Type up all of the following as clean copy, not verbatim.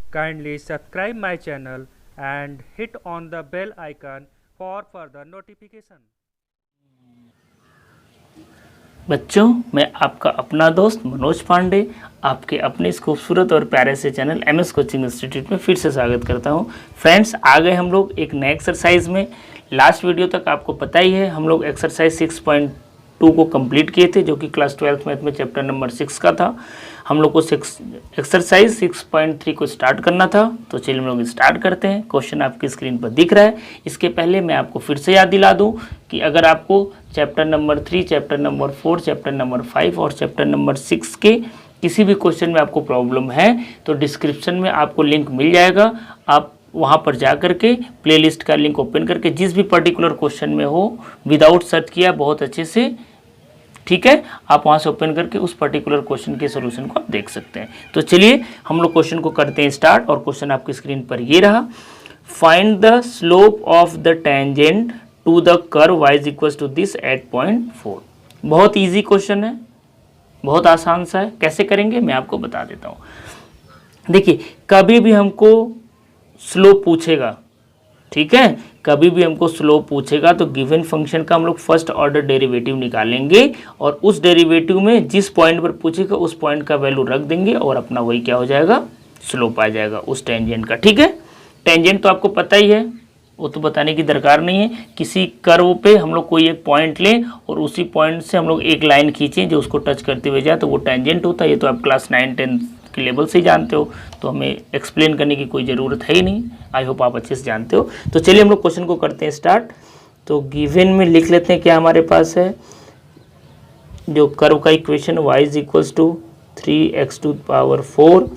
Kindly subscribe my channel and hit on the bell icon for further notification. बच्चों, मैं आपका अपना दोस्त मनोज पांडे आपके अपने इस खूबसूरत और प्यारे से चैनल एमएस कोचिंग इंस्टीट्यूट में फिर से स्वागत करता हूं। फ्रेंड्स, आ गए हम लोग एक नए एक्सरसाइज में। लास्ट वीडियो तक आपको पता ही है हम लोग एक्सरसाइज 6.2 को कंप्लीट किए थे, जो कि क्लास 12th मैथ में चैप्टर नंबर 6 का था। हम लोग को एक्सरसाइज 6.3 को स्टार्ट करना था, तो चलिए हम लोग स्टार्ट करते हैं। क्वेश्चन आपकी स्क्रीन पर दिख रहा है। इसके पहले मैं आपको फिर से याद दिला दूं कि अगर आपको chapter number 3, chapter number 4, chapter number 5 और चैप्टर नंबर 6 के किसी भी क्वेश्चन में आपको प्रॉब्लम है तो डिस्क्रिप्शन में आपको लिंक मिल जाएगा। आप वहाँ पर जा करके प्लेलिस्ट का लिंक ओपन करके जिस भी पर्टिकुलर क्वेश्चन में हो विदाउट सर्च किया बहुत अच्छे से, ठीक है, आप वहाँ से ओपन करके उस पर्टिकुलर क्वेश्चन के सोल्यूशन को आप देख सकते हैं। तो चलिए हम लोग क्वेश्चन को करते हैं स्टार्ट। और क्वेश्चन आपकी स्क्रीन पर ये रहा, find the slope of the tangent to the curve y is equal to this at point 4। बहुत ईजी क्वेश्चन है, बहुत आसान सा है। कैसे करेंगे मैं आपको बता देता हूँ। देखिए, कभी भी हमको स्लोप पूछेगा, ठीक है, कभी भी हमको स्लोप पूछेगा तो गिवन फंक्शन का हम लोग फर्स्ट ऑर्डर डेरिवेटिव निकालेंगे और उस डेरिवेटिव में जिस पॉइंट पर पूछेगा उस पॉइंट का वैल्यू रख देंगे और अपना वही क्या हो जाएगा, स्लोप आ जाएगा उस टेंजेंट का। ठीक है, टेंजेंट तो आपको पता ही है, वो तो बताने की दरकार नहीं है। किसी कर्व पे हम लोग कोई एक पॉइंट लें और उसी पॉइंट से हम लोग एक लाइन खींचें जो उसको टच करते हुए जाए तो वो टेंजेंट होता है। ये तो आप क्लास 9-10 के लेवल से ही जानते हो, तो हमें एक्सप्लेन करने की कोई ज़रूरत है ही नहीं। आई होप आप अच्छे से जानते हो। तो चलिए हम लोग क्वेश्चन को करते हैं स्टार्ट। तो गिवन में लिख लेते हैं क्या हमारे पास है, जो कर्व का equation y is equals to 3x to power 4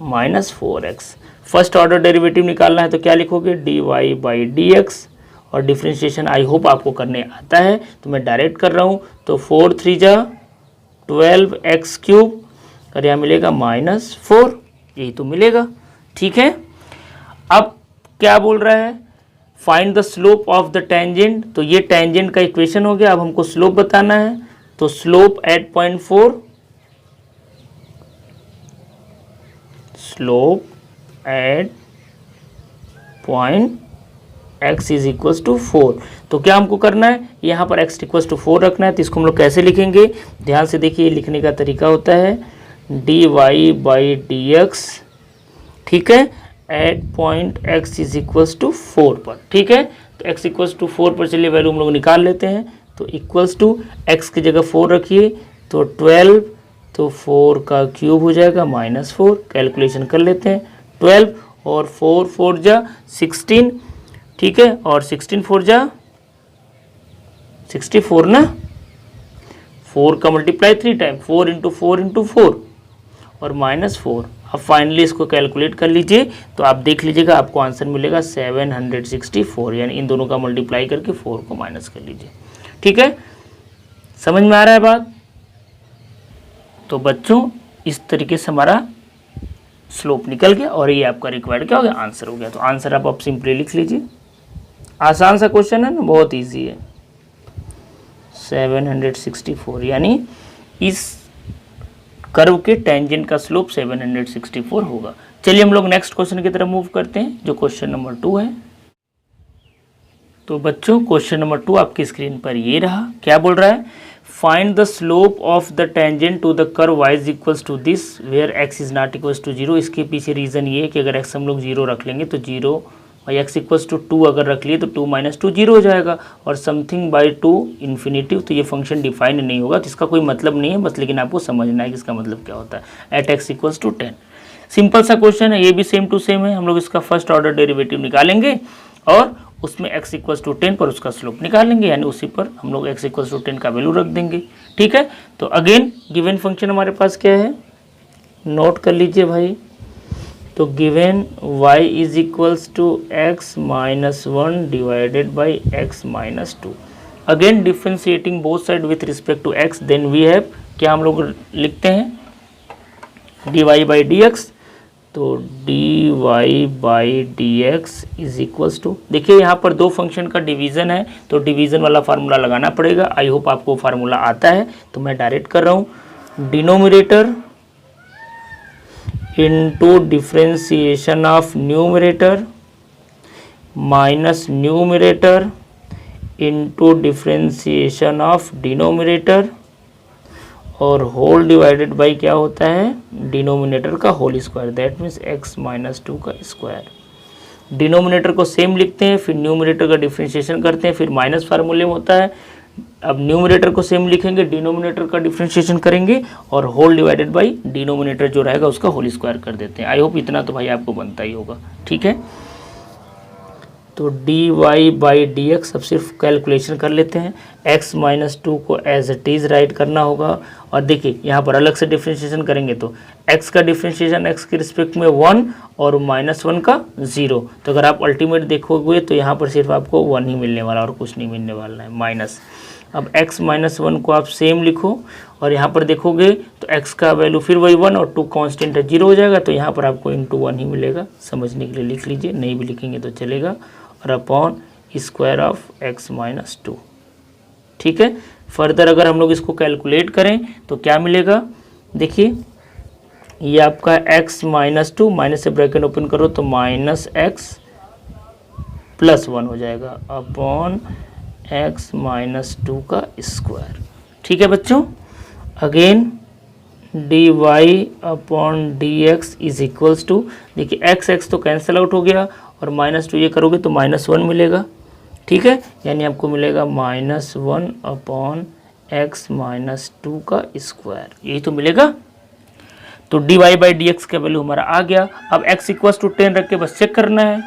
minus 4x। First order derivative निकालना है तो क्या लिखोगे, dy बाई dx। और डिफ्रेंशिएशन आई होप आपको करने आता है, तो मैं डायरेक्ट कर रहा हूँ। तो 4 3 जा 12x क्यूब और यहाँ मिलेगा -4, यही तो मिलेगा। ठीक है, अब क्या बोल रहा है, find the slope of the tangent. तो ये टेंजेंट का इक्वेशन हो गया। अब हमको स्लोप बताना है, तो slope at point 4, slope at point x is equals to 4। तो क्या हमको करना है, यहाँ पर x इक्वल्स टू 4 रखना है। तो इसको हम लोग कैसे लिखेंगे, ध्यान से देखिए, लिखने का तरीका होता है dy बाई dx, ठीक है, at point x is equals to 4 पर। ठीक है, तो x इक्वल्स टू 4 पर चलिए वैल्यू हम लोग निकाल लेते हैं। तो इक्वल्स टू x की जगह 4 रखिए, तो 12, तो 4 का क्यूब हो जाएगा -4। कैलकुलेशन कर लेते हैं, 12 और 4 4 जा 16, ठीक है, और 16 4 जा 64 ना, 4 का मल्टीप्लाई 3 टाइम, 4 इंटू 4 इंटू 4 और -4। अब फाइनली इसको कैलकुलेट कर लीजिए तो आप देख लीजिएगा आपको आंसर मिलेगा 764, यानी इन दोनों का मल्टीप्लाई करके 4 को माइनस कर लीजिए। ठीक है, समझ में आ रहा है बात। तो बच्चों, इस तरीके से हमारा स्लोप निकल गया और ये आपका रिक्वायर्ड क्या हो गया, आंसर हो गया। तो आंसर आप सिंपली लिख लीजिए। आसान सा क्वेश्चन है ना, बहुत इजी है। 764 यानी इस कर्व के टेंजेंट का स्लोप 764 होगा। चलिए हम लोग नेक्स्ट क्वेश्चन की तरफ मूव करते हैं, जो क्वेश्चन नंबर 2 है। तो बच्चों, क्वेश्चन नंबर 2 आपकी स्क्रीन पर ये रहा। क्या बोल रहा है, find the slope of the tangent to the curve y is equals to this where x is not equals to 0। इसके पीछे रीज़न ये है कि अगर x हम लोग 0 रख लेंगे तो 0 और x इक्वल्स टू 2 अगर रख लिए तो 2 माइनस 2 0 हो जाएगा, और समथिंग बाई 2 इन्फिनिटिव, तो ये फंक्शन डिफाइन नहीं होगा। तो इसका कोई मतलब नहीं है बस, लेकिन आपको समझना है कि इसका मतलब क्या होता है। At x equals to 10, simple सा क्वेश्चन है, ये भी सेम टू सेम है। हम लोग इसका फर्स्ट ऑर्डर डेरिवेटिव निकालेंगे और उसमें x इक्वल्स टू 10 पर उसका स्लोप निकालेंगे, यानी उसी पर हम लोग x इक्वल्स टू 10 का वैल्यू रख देंगे। ठीक है, तो अगेन गिवन फंक्शन हमारे पास क्या है, नोट कर लीजिए भाई। तो given y is equals to x minus 1 divided by x minus 2। Again differentiating both side with respect to x, then we have, क्या हम लोग लिखते हैं, dy बाई dx। तो dy by dx is equals to, देखिए यहाँ पर दो फंक्शन का डिवीज़न है तो डिवीज़न वाला फार्मूला लगाना पड़ेगा। आई होप आपको फार्मूला आता है, तो मैं डायरेक्ट कर रहा हूँ। Denominator into differentiation of numerator minus numerator into differentiation of denominator और होल डिवाइडेड बाई क्या होता है, डिनोमिनेटर का whole square, that means x minus 2 का स्क्वायर। डिनोमिनेटर को सेम लिखते हैं, फिर न्यूमरेटर का डिफ्रेंशिएशन करते हैं, फिर माइनस फार्मूले में होता है। अब न्यूमरेटर को सेम लिखेंगे, डिनोमिनेटर का डिफ्रेंशिएशन करेंगे और होल डिवाइडेड बाई डिनोमिनेटर जो रहेगा उसका होल स्क्वायर कर देते हैं। आई होप इतना तो भाई आपको बनता ही होगा, ठीक है। तो d y by d x अब सिर्फ कैलकुलेशन कर लेते हैं। x माइनस 2 को एज इट इज़ राइट करना होगा और देखिए यहाँ पर अलग से डिफ्रेंशिएशन करेंगे तो x का डिफ्रेंशिएशन x के रिस्पेक्ट में 1 और -1 का 0। तो अगर आप अल्टीमेट देखोगे तो यहाँ पर सिर्फ आपको 1 ही मिलने वाला और कुछ नहीं मिलने वाला है, माइनस। अब x माइनस 1 को आप सेम लिखो और यहाँ पर देखोगे तो x का वैल्यू फिर वही 1 और 2 कांस्टेंट है, 0 हो जाएगा। तो यहाँ पर आपको इंटू 1 ही मिलेगा, समझने के लिए लिख लीजिए, नहीं भी लिखेंगे तो चलेगा, और upon square of x minus 2, ठीक है। फर्दर अगर हम लोग इसको कैलकुलेट करें तो क्या मिलेगा, देखिए ये आपका x माइनस 2 माइनस से ब्रैकेट ओपन करो तो माइनस x प्लस 1 हो जाएगा अपॉन x माइनस 2 का स्क्वायर, ठीक है बच्चों। Again d y upon d x is equals to, देखिए x तो कैंसिल आउट हो गया और -2 ये करोगे तो -1 मिलेगा, ठीक है। यानी आपको मिलेगा -1 अपॉन x माइनस 2 का स्क्वायर, यही तो मिलेगा। तो d y by d x का वैल्यू हमारा आ गया। अब x इक्वल्स टू 10 रख के बस चेक करना है,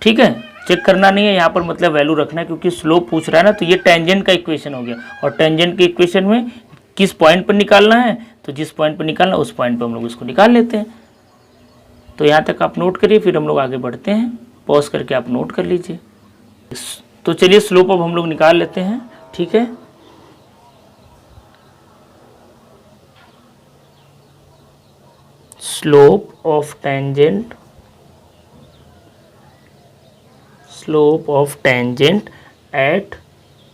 ठीक है। चेक करना नहीं है यहाँ पर, मतलब वैल्यू रखना है क्योंकि स्लोप पूछ रहा है ना। तो ये टेंजेंट का इक्वेशन हो गया और टेंजेंट के इक्वेशन में किस पॉइंट पर निकालना है, तो जिस पॉइंट पर निकालना है उस पॉइंट पर हम लोग इसको निकाल लेते हैं। तो यहाँ तक आप नोट करिए, फिर हम लोग आगे बढ़ते हैं, पॉज करके आप नोट कर लीजिए। तो चलिए स्लोप अब हम लोग निकाल लेते हैं, ठीक है। स्लोप ऑफ टेंजेंट एट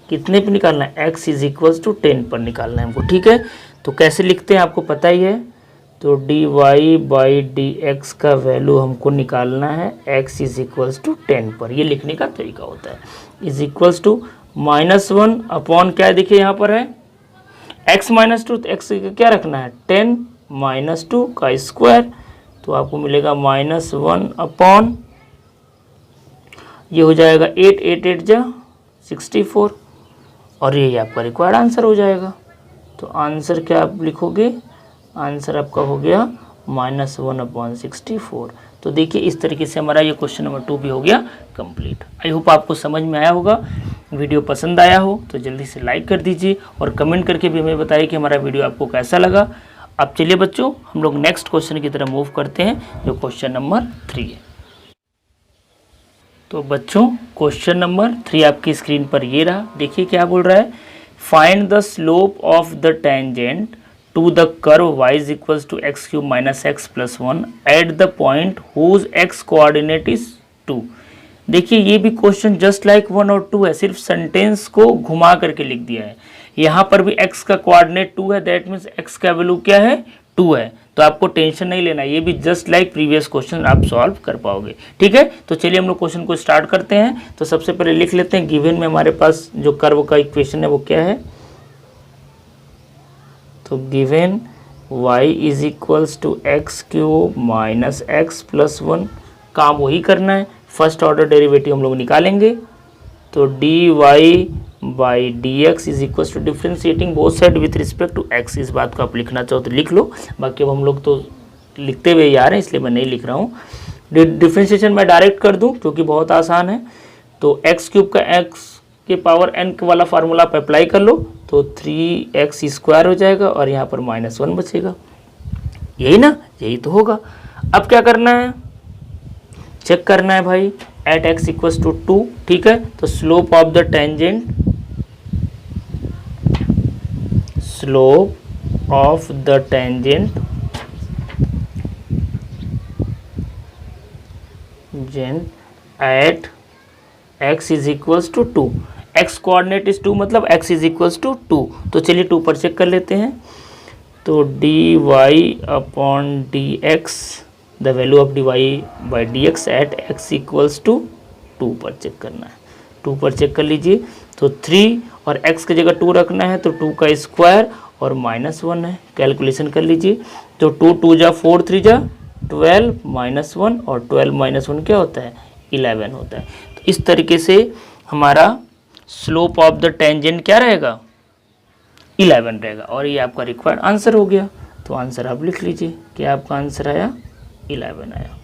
कितने पे निकालना है, x इज इक्वल्स टू 10 पर निकालना है हमको, ठीक है। तो कैसे लिखते हैं आपको पता ही है। तो d y by d x का वैल्यू हमको निकालना है x इज इक्वल्स टू 10 पर, ये लिखने का तरीका होता है। इज इक्वल्स टू -1 अपॉन क्या है, देखिए यहाँ पर है x माइनस 2, तो x क्या रखना है 10 माइनस 2 का स्क्वायर, तो आपको मिलेगा -1 अपॉन ये हो जाएगा 8 8 8 जा 64 और ये आपका रिक्वायर्ड आंसर हो जाएगा। तो आंसर क्या आप लिखोगे, आंसर आपका हो गया -1 अपॉन 64। तो देखिए इस तरीके से हमारा ये क्वेश्चन नंबर 2 भी हो गया कंप्लीट। आई होप आपको समझ में आया होगा। वीडियो पसंद आया हो तो जल्दी से लाइक कर दीजिए और कमेंट करके भी हमें बताइए कि हमारा वीडियो आपको कैसा लगा। अब चलिए बच्चों हम लोग नेक्स्ट क्वेश्चन की तरफ मूव करते हैं जो क्वेश्चन नंबर 3 है। तो बच्चों क्वेश्चन नंबर 3 आपकी स्क्रीन पर ये रहा, देखिए क्या बोल रहा है। Find the slope of the tangent to the curve y is equals to x cube minus x plus 1 at the point whose x coordinate is 2। देखिए ये भी क्वेश्चन जस्ट लाइक 1 और 2 है, सिर्फ सेंटेंस को घुमा करके लिख दिया है। यहाँ पर भी x का कोऑर्डिनेट 2 है, दैट मीन्स x का वैल्यू क्या है 2 है। तो आपको टेंशन नहीं लेना, ये भी जस्ट लाइक प्रीवियस क्वेश्चन आप सॉल्व कर पाओगे, ठीक है। तो चलिए हम लोग क्वेश्चन को स्टार्ट करते हैं। तो सबसे पहले लिख लेते हैं गिवन में हमारे पास जो कर्व का इक्वेशन है वो क्या है। तो given y is equals to x cube minus x plus 1, काम वही करना है, फर्स्ट ऑर्डर डेरिवेटिव हम लोग निकालेंगे। तो d y by d x is equals to differentiating both side with respect to x. इस बात को आप लिखना चाहो तो लिख लो, बाकी अब हम लोग तो लिखते हुए ही आ रहे हैं इसलिए मैं नहीं लिख रहा हूँ। डिफ्रेंशिएशन मैं डायरेक्ट कर दूँ क्योंकि बहुत आसान है। तो एक्स क्यूब का एक्स के पावर n वाला फार्मूला आप अप्लाई कर लो तो 3x स्क्वायर हो जाएगा और यहाँ पर -1 बचेगा, यही ना, यही तो होगा। अब क्या करना है, चेक करना है भाई एट x इक्वल्स टू 2, ठीक है। तो slope of the tangent, slope of the tangent at x is equals to 2, x coordinate is 2 मतलब x इज इक्वल्स टू 2। तो चलिए 2 पर चेक कर लेते हैं। तो d y upon d x, the value of d y by d x at x equals to 2 पर check करना है। 2 पर चेक कर लीजिए। तो 3 और x की जगह 2 रखना है, तो 2 का स्क्वायर और -1 है, कैलकुलेशन कर लीजिए। तो 2 2 जा 4 3 जा 12 -1 और 12 -1 क्या होता है 11 होता है। तो इस तरीके से हमारा स्लोप ऑफ द टेंजेंट क्या रहेगा 11 रहेगा और ये आपका रिक्वायर्ड आंसर हो गया। तो आंसर आप लिख लीजिए कि आपका आंसर आया 11 आया।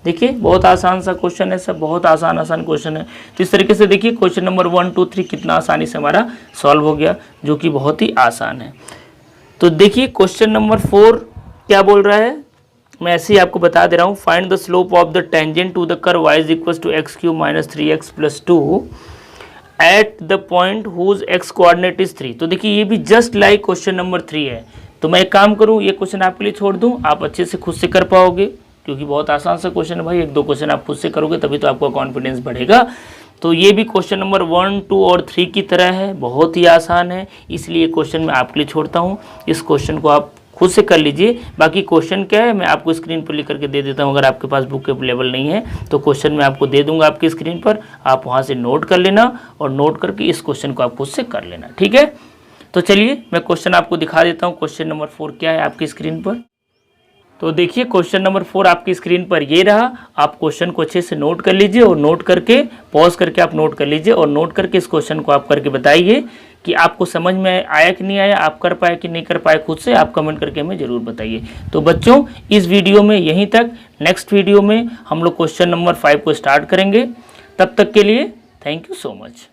देखिए बहुत आसान सा क्वेश्चन है, सब बहुत आसान क्वेश्चन है। तो इस तरीके से देखिए क्वेश्चन नंबर 1 2 3 कितना आसानी से हमारा सॉल्व हो गया, जो कि बहुत ही आसान है। तो देखिए क्वेश्चन नंबर 4 क्या बोल रहा है, मैं ऐसे ही आपको बता दे रहा हूँ। Find the slope of the tangent to the curve y is equal to x³ - 3x + 2 at the point whose x coordinate is 3। तो देखिए ये भी जस्ट लाइक क्वेश्चन नंबर 3 है। तो मैं एक काम करूँ, ये क्वेश्चन आपके लिए छोड़ दूँ, आप अच्छे से खुद से कर पाओगे, क्योंकि बहुत आसान सा क्वेश्चन है भाई। 1-2 क्वेश्चन आप खुद से करोगे तभी तो आपका कॉन्फिडेंस बढ़ेगा। तो ये भी क्वेश्चन नंबर 1 2 और 3 की तरह है, बहुत ही आसान है, इसलिए क्वेश्चन मैं आपके लिए छोड़ता हूँ। इस क्वेश्चन को आप खुद से कर लीजिए। बाकी क्वेश्चन क्या है मैं आपको स्क्रीन पर लिख करके दे देता हूँ। अगर आपके पास बुक अवेलेबल नहीं है तो क्वेश्चन मैं आपको दे दूंगा आपकी स्क्रीन पर, आप वहाँ से नोट कर लेना और नोट करके इस क्वेश्चन को आप खुद से कर लेना, ठीक है। तो चलिए मैं क्वेश्चन आपको दिखा देता हूँ। क्वेश्चन नंबर 4 क्या है आपकी स्क्रीन पर। तो देखिए क्वेश्चन नंबर 4 आपकी स्क्रीन पर ये रहा। आप क्वेश्चन को अच्छे से नोट कर लीजिए और नोट करके पॉज करके आप नोट कर लीजिए और नोट करके इस क्वेश्चन को आप करके बताइए कि आपको समझ में आया कि नहीं आया, आप कर पाए कि नहीं कर पाए। खुद से आप कमेंट करके हमें ज़रूर बताइए। तो बच्चों इस वीडियो में यहीं तक, नेक्स्ट वीडियो में हम लोग क्वेश्चन नंबर 5 को स्टार्ट करेंगे। तब तक के लिए थैंक यू सो मच।